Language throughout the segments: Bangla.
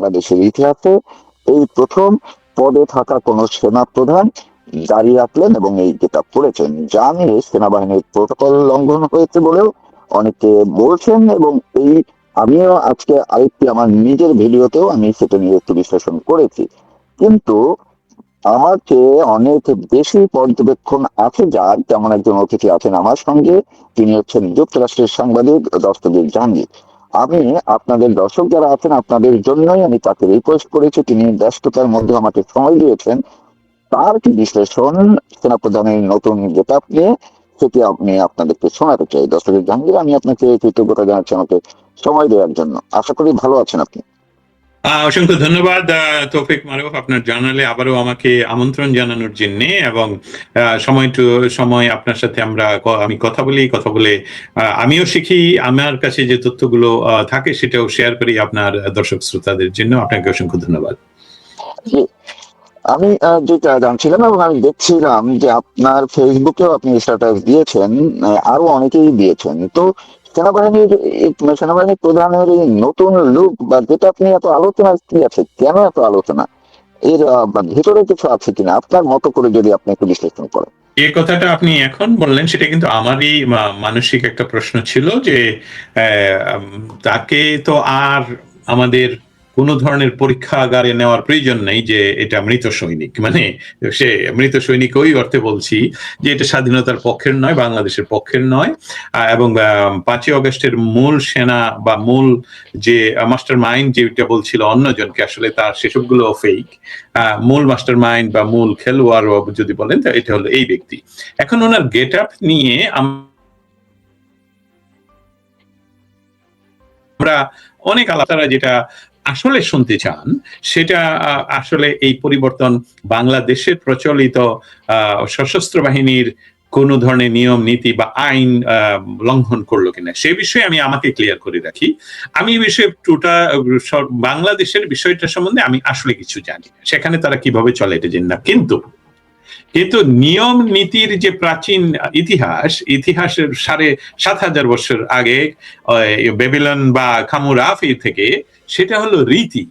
বাংলাদেশের ইতিহাসে এই প্রথম পদে থাকা কোন সেনা প্রধান দাঁড়িয়ে রাখলেন এবং এই গেটআপ পড়েছেন, যা নিয়ে সেনাবাহিনীর প্রোটোকল লঙ্ঘন হয়েছে বলেও অনেকে বলছেন। এবং এই আমিও আজকে আরেকটি আমার নিজের ভিডিওতেও আমি সেটা নিয়ে একটু বিশ্লেষণ করেছি। কিন্তু আমার চেয়ে অনেক বেশি পর্যবেক্ষণ আছে যার, যেমন একজন অতিথি আছেন আমার সঙ্গে, তিনি হচ্ছেন যুক্তরাষ্ট্রের সাংবাদিক দস্তগীর জাহাঙ্গীর। আমি আপনাদের দর্শক যারা আছেন আপনাদের জন্যই আমি তাকে রিকোয়েস্ট করেছি, তিনি ব্যস্ততার মধ্যে আমাকে সময় দিয়েছেন। তার কি বিশ্লেষণ সেনাপ্রধানের নতুন গেটআপ নিয়ে, সেটি আমি আপনাদেরকে শোনাতে চাই। দর্শকের জাহাঙ্গীর, আমি আপনাকে কৃতজ্ঞতা জানাচ্ছি আমাকে সময় দেওয়ার জন্য। আশা করি ভালো আছেন আপনি। অসংখ্য ধন্যবাদ তৌফিক মারুফ, আপনার জানালে আবারও আমাকে আমন্ত্রণ জানানোর জন্য, এবং সময় আপনার সাথে আমি কথা বলে আমিও শিখি, আমার কাছে যে তথ্যগুলো থাকে সেটাও শেয়ার করি আপনার দর্শক শ্রোতাদের জন্য। আপনাকে অসংখ্য ধন্যবাদ। আমি যেটা জানছিলাম এবং আমি দেখছিলাম যে আপনার ফেসবুকেও আপনি স্ট্যাটাস দিয়েছেন, আরো অনেকেই দিয়েছেন, তো সেনাবাহিনীর প্রধানের এই নতুন লুক বা যেটা আপনি এত আলোচনা কি আছে, কেন এত আলোচনা, এর ভিতরে কিছু আছে কিনা আপনার মতো করে যদি আপনি একটু বিশ্লেষণ করেন। যে কথাটা আপনি এখন বললেন সেটা কিন্তু আমারই মানসিক একটা প্রশ্ন ছিল যে তাকে তো আর আমাদের কোনো ধরনের পরীক্ষাগারে নেওয়ার প্রয়োজন নেই যে এটা মৃত সৈনিক, মানে সে মৃত সৈনিক ওই অর্থে বলছি যে এটা স্বাধীনতার পক্ষের নয়, বাংলাদেশের পক্ষের নয়। এবং 5ই অগস্টের মূল সেনা বা মূল যে মাস্টার মাইন্ড যেটা বলছিল অন্যজনকে, আসলে তার সেসবগুলো ফেক। মূল মাস্টার মাইন্ড বা মূল খেলোয়াড় যদি বলেন, এটা হলো এই ব্যক্তি। এখন ওনার গেট আপ নিয়ে আমরা অনেক আলাদা, যেটা আসলে শুনতে চান সেটা আসলে এই পরিবর্তন বাংলাদেশের প্রচলিত সশস্ত্র বাহিনীর কোন ধরনের নিয়ম নীতি বা আইন লঙ্ঘন করলো কিনা, সে বিষয়ে আমি আমাকে ক্লিয়ার করে রাখি। আমি এই বিষয়ে বাংলাদেশের বিষয়টা সম্বন্ধে আমি আসলে কিছু জানি না, সেখানে তারা কিভাবে চলে এটা জানি না। কিন্তু নিয়ম নীতির যে প্রাচীন ইতিহাসের 7,500 বছর আগে বেবিলন বা খামুরাফি থেকে, সেটা হলো রীতি।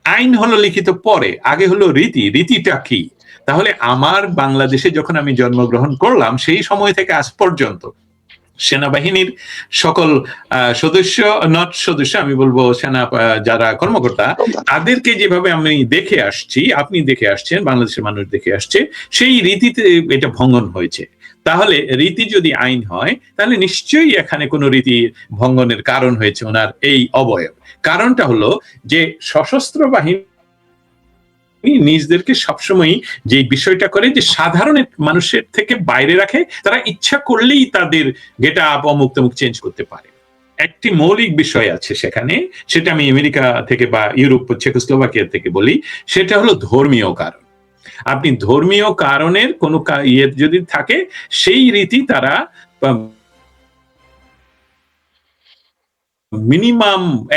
আইন হলো লিখিত পরে, আগে হলো রীতি। রীতিটা কি? তাহলে আমার বাংলাদেশে যখন আমি জন্মগ্রহণ করলাম সেই সময় থেকে আজ পর্যন্ত সেনাবাহিনীর সকল সদস্য আমি বলবো সেনা যারা কর্মকর্তা, তাদেরকে যেভাবে আমি দেখে আসছি, আপনি দেখে আসছেন, বাংলাদেশের মানুষ দেখে আসছে, সেই রীতিতে এটা ভঙ্গন হয়েছে। তাহলে রীতি যদি আইন হয়, তাহলে নিশ্চয়ই এখানে কোনো রীতি ভঙ্গনের কারণ হয়েছে ওনার এই অবয়ব। কারণটা হলো যে সশস্ত্র বাহিনী নিজদেরকে সবসময় যে বিষয়টা করে যে সাধারণ মানুষের থেকে বাইরে রাখে, তারা ইচ্ছা করলেই তাদের গেট আপ অমুক তমুক চেঞ্জ করতে পারে। একটি মৌলিক বিষয় আছে সেখানে, সেটা আমি আমেরিকা থেকে বা ইউরোপ চেকোস্লোভাকিয়া থেকে বলি, সেটা হলো ধর্মীয় কারণ। আপনি ধর্মীয় কারণের কোনো যদি থাকে, সেই রীতি তারা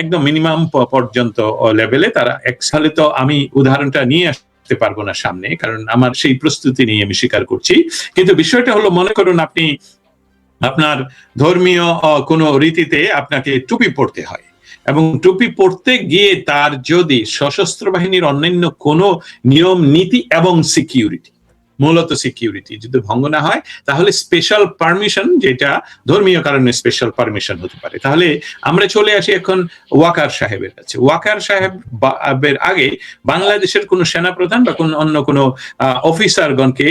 একদম মিনিমাম পর্যন্ত লেভেলে তারা সালে, তো আমি উদাহরণটা নিয়ে আসতে পারবো না সামনে, কারণ আমার সেই প্রস্তুতি নিয়ে আমি স্বীকার করছি। কিন্তু বিষয়টা হলো, মনে করুন আপনি আপনার ধর্মীয় কোনো রীতিতে আপনাকে টুপি পড়তে হয়, এবং টুপি পড়তে গিয়ে তার যদি সশস্ত্র বাহিনীর অন্যান্য কোনো নিয়ম নীতি এবং সিকিউরিটি, মূলত সিকিউরিটি যদি ভঙ্গ না হয়, তাহলে স্পেশাল পারমিশন, যেটা ধর্মীয় কারণে স্পেশাল পারমিশন হতে পারে। তাহলে আমরা চলে আসি এখন ওয়াকার সাহেবের কাছে। ওয়াকার সাহেবের আগে বাংলাদেশের কোন সেনাপ্রধান বা অন্য কোনো অফিসারগণকে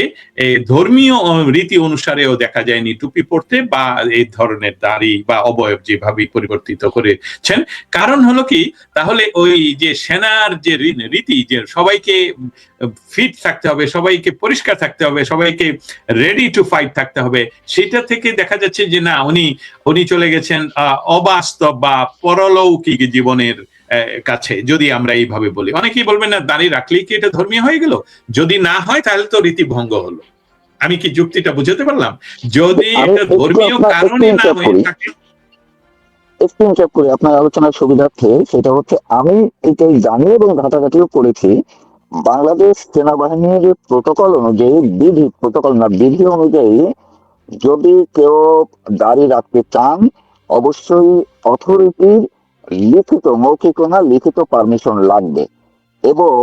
ধর্মীয় রীতি অনুসারেও দেখা যায়নি টুপি পড়তে বা এই ধরনের দাড়ি বা অবয়ব যেভাবে পরিবর্তিত করেছেন। কারণ হলো কি, তাহলে ওই যে সেনার যে রীতি, যে সবাইকে ফিট থাকতে হবে, সবাইকে পরিষ্কার থাকতে হবে, সবাইকে রেডি টু ফাইট থাকতে হবে, সেটা থেকে দেখা যাচ্ছে যে না, উনি চলে গেছেন অবাস্তব বা পরলৌকিক জীবনের কাছে। যদি আমরা এইভাবে বলি, অনেকেই বলবেন না দাঁড়িয়ে রাখলেই কি এটা ধর্মীয় হয়ে গেল? যদি না হয় তাহলে তো রীতি ভঙ্গ হলো। আমি কি যুক্তিটা বুঝাতে পারলাম? যদি এটা ধর্মীয় কারণে না হয়ে থাকে, একটু ইন্টারাপ্ট করি আপনার আলোচনার সুবিধার্থে। সেটা হচ্ছে, আমি এটাই জানি এবং ঘাটাঘাটিও করেছি, বাংলাদেশ সেনাবাহিনীর প্রোটোকল অনুযায়ী, বিধি অনুযায়ী, যদি কেউ দাড়ি রাখতে চান, অবশ্যই অথরিটির লিখিত, মৌখিক না, লিখিত পারমিশন লাগবে। এবং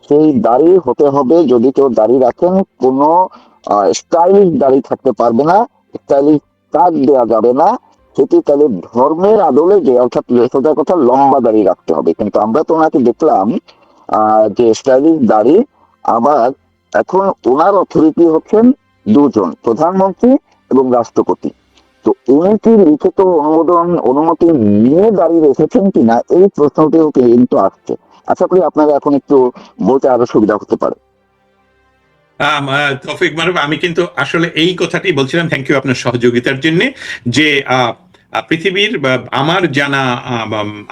সেই দাড়ি হতে হবে, যদি কেউ দাড়ি রাখেন, কোনো স্টাইলিশ দাড়ি থাকতে পারবে না, স্টাইলিশ কাট দেওয়া যাবে না। সেটি তাহলে ধর্মের আদলে, যে অর্থাৎ সোজা কথা লম্বা দাড়ি রাখতে হবে। কিন্তু আমরা তো ওনাকে দেখলাম যে স্টাইলিশ দাড়ি। আবার এখন ওনার অথরিটি হচ্ছেন দুজন, প্রধানমন্ত্রী এবং রাষ্ট্রপতি। তো উনি কি লিখিত অনুমতি নিয়ে দাঁড়িয়ে রেখেছেন কিনা, এই প্রশ্নটিও কিন্তু আসছে। আশা করি আপনারা এখন একটু বলতে আরো সুবিধা হতে পারে। তৌফিক মারুফ, আমি কিন্তু আসলে এই কথাটি বলছিলাম, থ্যাংক ইউ আপনার সহযোগিতার জন্য। যে পৃথিবীর আমার জানা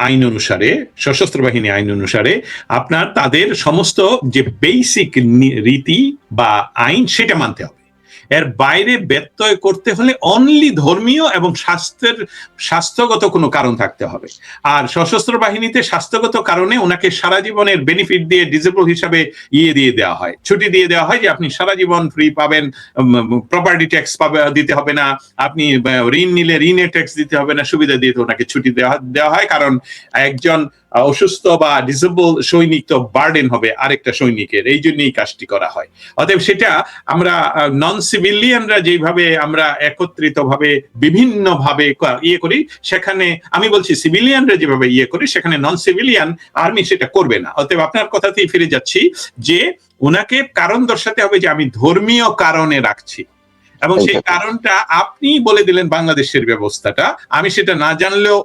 আইন অনুসারে, সশস্ত্র বাহিনী আইন অনুসারে, আপনার তাদের সমস্ত যে বেসিক রীতি বা আইন সেটা মানতে হবে। এর বাইরে ব্যত্যয় করতে হলে অনলি ধর্মীয় এবং স্বাস্থ্যগত কোনো কারণ থাকতে হবে। আর সশস্ত্র বাহিনীতে স্বাস্থ্যগত কারণে ওনাকে সারা জীবনের বেনিফিট দিয়ে, ডিসেবল হিসাবে দিয়ে দেওয়া হয়, ছুটি দিয়ে দেওয়া হয়, যে আপনি সারা জীবন ফ্রি পাবেন, প্রপার্টি ট্যাক্স দিতে হবে না, আপনি ঋণ নিলে ঋণের ট্যাক্স দিতে হবে না, সুবিধা দিয়ে ওনাকে ছুটি দেওয়া হয়। কারণ একজন অসুস্থ বা ডিসেবল সৈনিক তো বার্ডেন হবে আরেকটা সৈনিকের, এই জন্যই কাজটি করা হয়। অতএব সেটা আমরা নন সিভিলিয়ানরা যেভাবে আমরা একত্রিত ভাবে বিভিন্ন ভাবে করি, সেখানে আমি বলছি সিভিলিয়ানরা যেভাবে করি, সেখানে নন সিভিলিয়ান আর্মি সেটা করবে না। অতএব আপনার কথাতেই ফিরে যাচ্ছি যে ওনাকে কারণ দর্শাতে হবে যে আমি ধর্মীয় কারণে রাখছি, এবং সেই কারণটা আপনি বলে দিলেন বাংলাদেশের ব্যবস্থাটা। আমি সেটা না জানলেও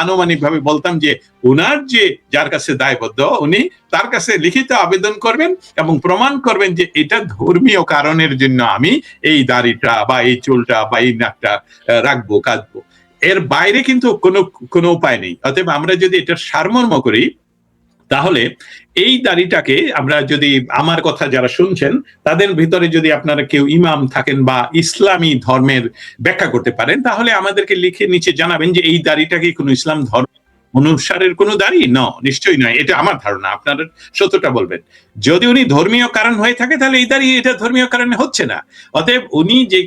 আনুমানিক ভাবে বলতাম যে উনার যে যার কাছে দায়বদ্ধ, উনি তার কাছে লিখিত আবেদন করবেন এবং প্রমাণ করবেন যে এটা ধর্মীয় কারণের জন্য আমি এই দাড়িটা বা এই চুলটা বা এই নাকটা রাখবো, কাটবো। এর বাইরে কিন্তু কোনো উপায় নেই। অতএব আমরা যদি এটার সারমর্ম করি, তাহলে এই দাড়িটাকে আমরা যদি, আমার কথা যারা শুনছেন তাদের ভিতরে যদি আপনারা কেউ ইমাম থাকেন বা ইসলামী ধর্মের ব্যাখ্যা করতে পারেন, তাহলে আমাদেরকে লিখে নিচে জানাবেন যে এই দাড়িটা কি কোনো ইসলাম ধর্ম অনুসারের কোনো দাড়ি? নিশ্চয়ই নয়। এটা আমার ধারণা, আপনারা সত্যটা বলবেন। যদি উনি ধর্মীয় কারণ হয়ে থাকে, তাহলে এই দাড়ি এটা ধর্মীয় কারণে হচ্ছে না। অতএব উনি যে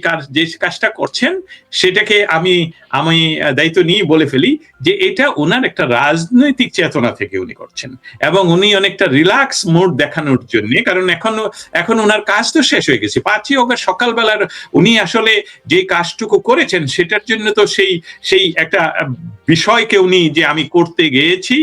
কাজটা করছেন, সেটাকে আমি দায়িত্ব নিয়ে বলে ফেলি যে এটা ওনার একটা রাজনৈতিক চেতনা থেকে উনি করছেন, এবং উনি অনেকটা রিল্যাক্স মুড দেখানোর জন্য। কারণ এখন ওনার কাজ তো শেষ হয়ে গেছে। 5ই অগস্ট সকালবেলার উনি আসলে যে কাজটুকু করেছেন, সেটার জন্য তো সেই একটা বিষয়কে উনি, যে আমি করতে গিয়েছি,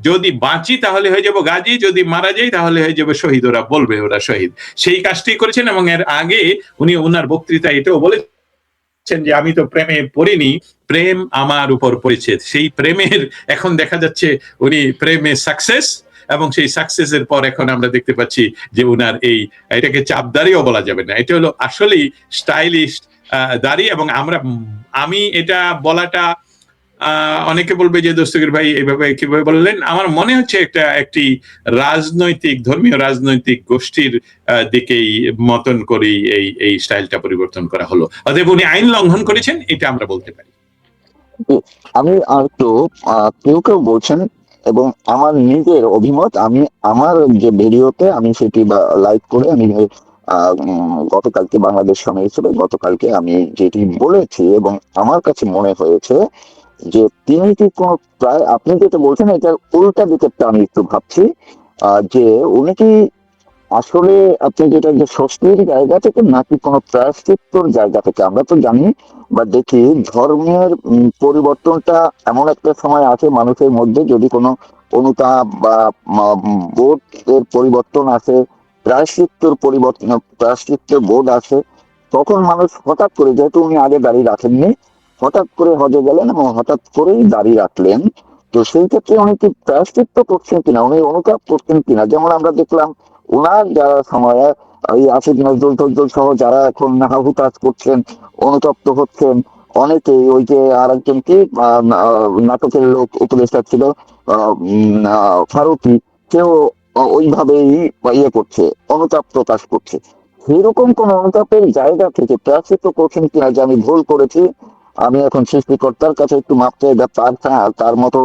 যদি বাঁচি তাহলে হয়ে যাব গাজী, যদি মারা যাই তাহলে হয়ে যাবে শহীদ, ওরা বলবে ওরা শহীদ, সেই কাজটি করেছেন। এবং এর আগে উনি ওনার বক্তৃতা এটাও বলেছেন যে আমি তো প্রেমে পড়িনি, প্রেম আমার উপর পড়েছে। সেই প্রেমের এখন দেখা যাচ্ছে উনি প্রেমে সাকসেস, এবং সেই সাকসেসের পর এখন আমরা দেখতে পাচ্ছি যে উনার এটাকে চাপদারিও বলা যাবে না, এটা হলো আসলেই স্টাইলিশ দাড়ি। এবং আমি এটা বলাটা, অনেকে বলবে যে দস্তগীর ভাই এভাবে কিভাবে বললেন, আমার মনে হচ্ছে একটি ধর্মীয় রাজনৈতিক গোষ্ঠীর দিকেই মতন করেই এই স্টাইলটা পরিবর্তন করা হলো। অতএব উনি আইন লঙ্ঘন করেছেন, এটা আমরা বলতে পারি। আমি আর তো কেউ কেউ বলছেন, এবং আমার নিজের অভিমত, আমি আমার যে ভিডিওতে আমি সেটি লাইভ করে আমি গতকালকে বাংলাদেশ সময় হিসেবে গতকালকে আমি যেটি বলেছি, এবং আমার কাছে মনে হয়েছে যে তিনি কি কোনো প্রায়, আপনি যেটা বলছেন এটার উল্টা দিকেরটা আমি একটু ভাবছি, যে উনি কি আসলে, আপনি যেটা, যে স্বস্তির জায়গা থেকে নাকি কোনো প্রায়শ্চিত্তর জায়গা থেকে। আমরা তো জানি বা দেখি ধর্মের পরিবর্তনটা এমন একটা সময় আছে মানুষের মধ্যে, যদি কোনো অনুতাপ বা বোধ এর পরিবর্তন আসে, প্রায়শ্চিত্তের বোধ আসে, তখন মানুষ হঠাৎ করে, যেহেতু উনি আগে দাঁড়িয়ে রাখেননি, হঠাৎ করে হজে গেলেন এবং হঠাৎ করেই দাঁড়িয়ে রাখলেন। তো সেই ক্ষেত্রে উনি কি প্রায়শ্চিত্ত করছেন কিনা, উনি অনুতাপ করছেন কিনা? যেমন আমরা দেখলাম ওনার যারা সময়ে ওই আসিফ নজরুল সহ যারা এখন হুতাশ করছেন, অনুতপ্ত হচ্ছেন, অনেকেই, ওই যে আর একজন কি নাটকের লোক উপদেষ্টা ছিল ফারুকি, কেউ ওইভাবেই করছে, অনুতাপ প্রকাশ করছে। সেরকম কোন অনুতাপের জায়গা থেকে প্রায়শ্চিত্ত করছেন কিনা, যে আমি ভুল করেছি, আমি এখন সৃষ্টিকর্তার কাছে একটু মাপ চাই, তার মতো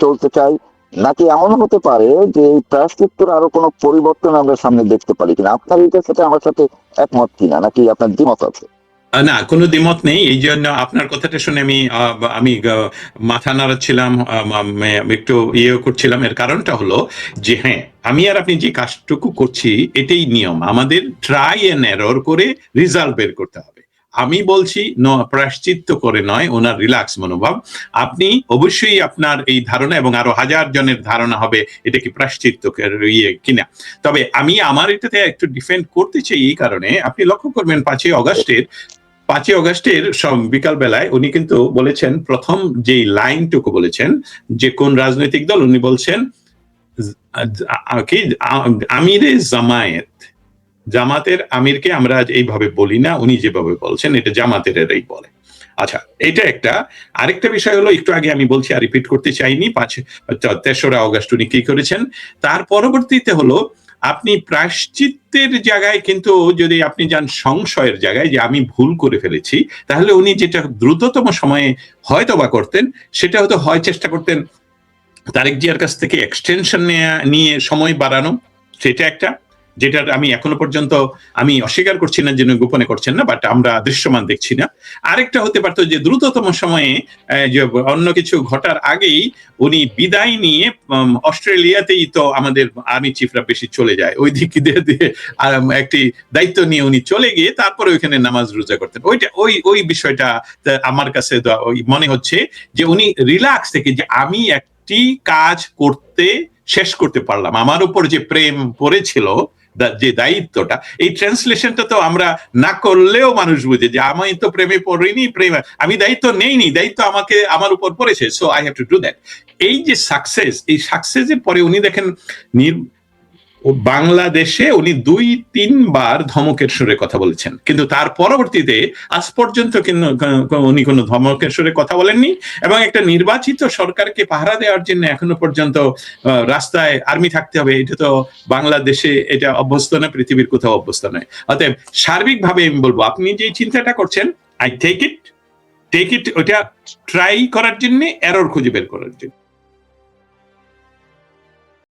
চলতে চাই, নাকি এমন হতে পারে যে এই প্রায়শ্চিত্তের আরো কোনো পরিবর্তন আমরা সামনে দেখতে পারি কিনা? আপনার এটার সাথে আমার সাথে একমত কিনা, নাকি আপনার দ্বিমত আছে? না, কোনো দ্বিমত নেই। এই জন্য আপনার কথাটা শুনে আমি মাথা নাড়াচ্ছিলাম, একটু করছিলাম। এর কারণটা হলো যে হ্যাঁ, আমি আর আপনি যে কাজটুকু করছি এটাই নিয়ম, আমাদের ট্রাই এন্ড এরর করে রেজাল্ট বের করতে হবে। আমি বলছি প্রায়শ্চিত্ত করে নয়, ওনার রিল্যাক্স মনোভাব। আপনি অবশ্যই আপনার এই ধারণা এবং আরো হাজার জনের ধারণা হবে এটা কি প্রায়শ্চিত্ত কিনা। তবে আমি আমার এটাতে একটু ডিফেন্ড করতে চাই এই কারণে, আপনি লক্ষ্য করবেন 5ই অগস্টের বিকাল বেলায় উনি কিন্তু বলেছেন, প্রথম যে লাইনটুকু বলেছেন যে কোন রাজনৈতিক দল, উনি বলছেন কি আমিরে জামায়াত, জামাতের আমিরকে আমরা এইভাবে বলি না, উনি যেভাবে বলছেন এটা জামাতের এরাই বলে। আচ্ছা, এটা একটা। আরেকটা বিষয় হলো, একটু আগে আমি বলছি আর রিপিট করতে চাইনি, 3রা অগস্ট উনি কি করেছেন। তার পরবর্তীতে হলো আপনি প্রায়শ্চিত্তের জায়গায় কিন্তু যদি আপনি যান সংশয়ের জায়গায় যে আমি ভুল করে ফেলেছি, তাহলে উনি যেটা দ্রুততম সময়ে হয়তো বা করতেন সেটা হয়তো চেষ্টা করতেন তারেক জিয়ার কাছ থেকে এক্সটেনশন নিয়ে সময় বাড়ানো। সেটা একটা, যেটা আমি এখনো পর্যন্ত আমি অস্বীকার করছি না যে গোপনে করছেন না, বাট আমরা দৃশ্যমান দেখছি না। আরেকটা হতে পারতো যে দ্রুততম সময়ে যে অন্য কিছু ঘটার আগেই উনি বিদায় নিয়ে অস্ট্রেলিয়াতেই তো আমাদের আর্মি চিফরা বেশি চলে যায়, ওই দিক দিয়ে একটি দায়িত্ব নিয়ে উনি চলে গিয়ে তারপরে ওইখানে নামাজ রোজা করতেন। ওই বিষয়টা আমার কাছে মনে হচ্ছে যে উনি রিল্যাক্স থেকে যে আমি একটি কাজ শেষ করতে পারলাম, আমার উপর যে প্রেম পড়েছিল, যে দায়িত্বটা, এই ট্রান্সলেশনটা তো আমরা না করলেও মানুষ বুঝে যে আমি তো প্রেমে পড়িনি, আমি দায়িত্ব নেইনি, দায়িত্ব আমার উপর পড়েছে, so I have to do that. এই যে সাকসেস, এই সাকসেসের পরে উনি দেখেন বাংলাদেশে উনি 2-3 বার ধমকের সুরে কথা বলেছেন, কিন্তু তার পরবর্তীতে আজ পর্যন্ত উনি কোনো ধমকের সুরে কথা বলেননি। এবং একটা নির্বাচিত সরকারকে পাহারা দেওয়ার জন্য এখনো পর্যন্ত রাস্তায় আর্মি থাকতে হবে, এটা তো বাংলাদেশে এটা অভ্যস্ত না, পৃথিবীর কোথাও অভ্যস্ত নয়। অতএব সার্বিকভাবে আমি বলবো, আপনি যে চিন্তাটা করছেন, আই টেক ইট, ওটা ট্রাই করার জন্য, এরর খুঁজে বের করার জন্য।